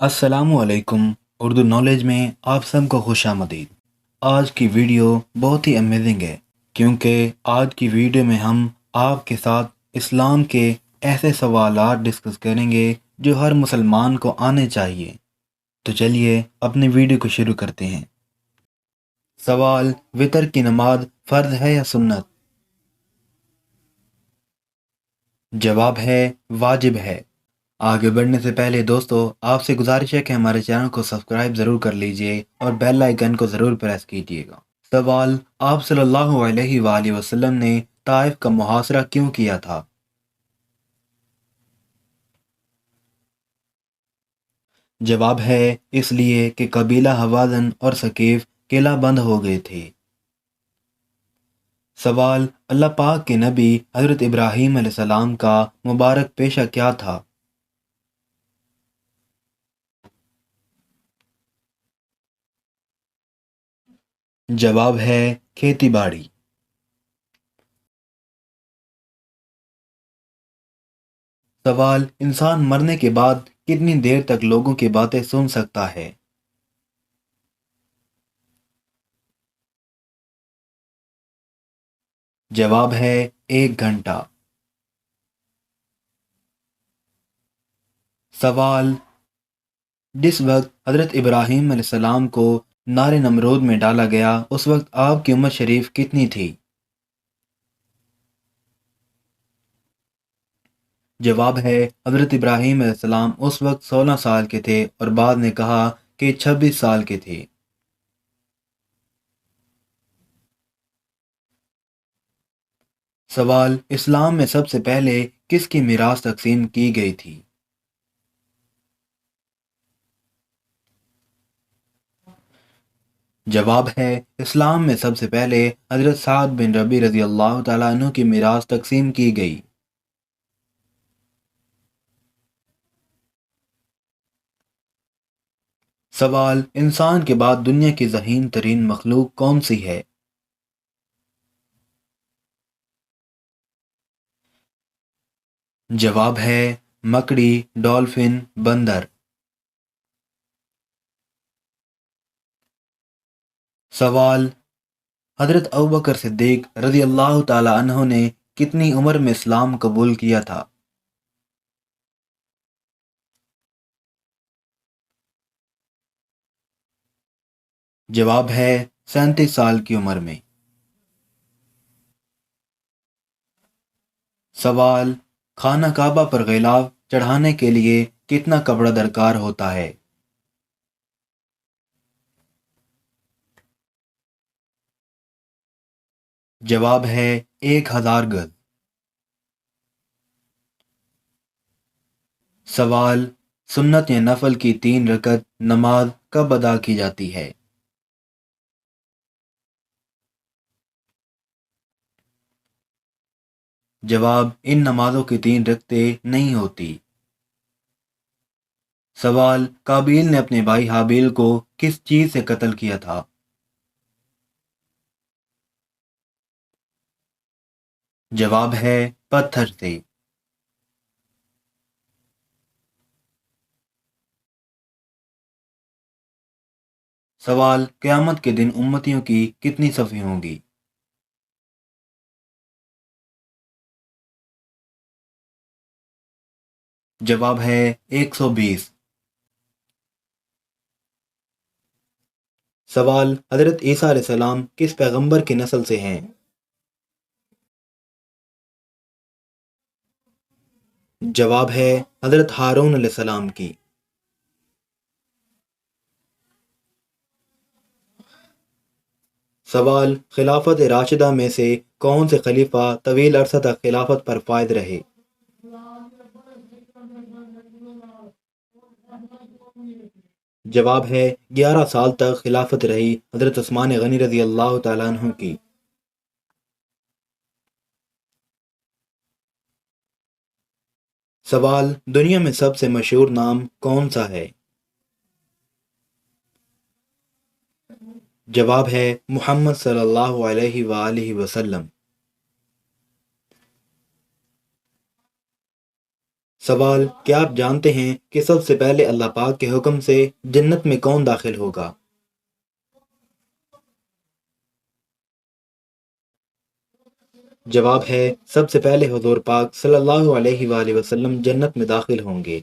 السلام علیکم۔ اردو نالج میں آپ سب کو خوش آمدید۔ آج کی ویڈیو بہت ہی امیزنگ ہے کیونکہ آج کی ویڈیو میں ہم آپ کے ساتھ اسلام کے ایسے سوالات ڈسکس کریں گے جو ہر مسلمان کو آنے چاہیے۔ تو چلیے اپنی ویڈیو کو شروع کرتے ہیں۔ سوال: وتر کی نماز فرض ہے یا سنت؟ جواب ہے واجب ہے۔ آگے بڑھنے سے پہلے دوستو آپ سے گزارش ہے کہ ہمارے چینل کو سبسکرائب ضرور کر لیجئے اور بیل آئیکن کو ضرور پریس کیجئے گا۔ سوال: آپ صلی اللہ علیہ وآلہ وسلم نے طائف کا محاصرہ کیوں کیا تھا؟ جواب ہے اس لیے کہ قبیلہ حوازن اور ثقیف قلعہ بند ہو گئے تھے۔ سوال: اللہ پاک کے نبی حضرت ابراہیم علیہ السلام کا مبارک پیشہ کیا تھا؟ جواب ہے کھیتی باڑی۔ سوال: انسان مرنے کے بعد کتنی دیر تک لوگوں کی باتیں سن سکتا ہے؟ جواب ہے 1 گھنٹہ۔ سوال: جس وقت حضرت ابراہیم علیہ السلام کو نار نمرود میں ڈالا گیا اس وقت آپ کی عمر شریف کتنی تھی؟ جواب ہے حضرت ابراہیم علیہ السلام اس وقت 16 سال کے تھے اور بعد نے کہا کہ 26 سال کے تھے۔ سوال: اسلام میں سب سے پہلے کس کی میراث تقسیم کی گئی تھی؟ جواب ہے اسلام میں سب سے پہلے حضرت سعد بن ربیع رضی اللہ تعالیٰ عنہ کی میراث تقسیم کی گئی۔ سوال: انسان کے بعد دنیا کی ذہین ترین مخلوق کون سی ہے؟ جواب ہے مکڑی، ڈولفن، بندر۔ سوال: حضرت ابوبکر صدیق رضی اللہ تعالی عنہ نے کتنی عمر میں اسلام قبول کیا تھا؟ جواب ہے 37 سال کی عمر میں۔ سوال: خانہ کعبہ پر غلاف چڑھانے کے لیے کتنا کپڑا درکار ہوتا ہے؟ جواب ہے 1000 گز۔ سوال: سنت یا نفل کی 3 رکعت نماز کب ادا کی جاتی ہے؟ جواب: ان نمازوں کی 3 رکعتیں نہیں ہوتی۔ سوال: قابیل نے اپنے بھائی حابیل کو کس چیز سے قتل کیا تھا؟ جواب ہے پتھر سے۔ سوال: قیامت کے دن امتیوں کی کتنی صفیں ہوں گی؟ جواب ہے 120۔ سوال: حضرت عیسیٰ علیہ السلام کس پیغمبر کی نسل سے ہیں؟ جواب ہے حضرت ہارون علیہ السلام کی۔ سوال: خلافت راشدہ میں سے کون سے خلیفہ طویل عرصہ تک خلافت پر فائز رہے؟ جواب ہے 11 سال تک خلافت رہی حضرت عثمان غنی رضی اللہ تعالیٰ عنہ کی۔ سوال: دنیا میں سب سے مشہور نام کون سا ہے؟ جواب ہے محمد صلی اللہ علیہ وآلہ وسلم۔ سوال: کیا آپ جانتے ہیں کہ سب سے پہلے اللہ پاک کے حکم سے جنت میں کون داخل ہوگا؟ جواب ہے سب سے پہلے حضور پاک صلی اللہ علیہ وآلہ وسلم جنت میں داخل ہوں گے۔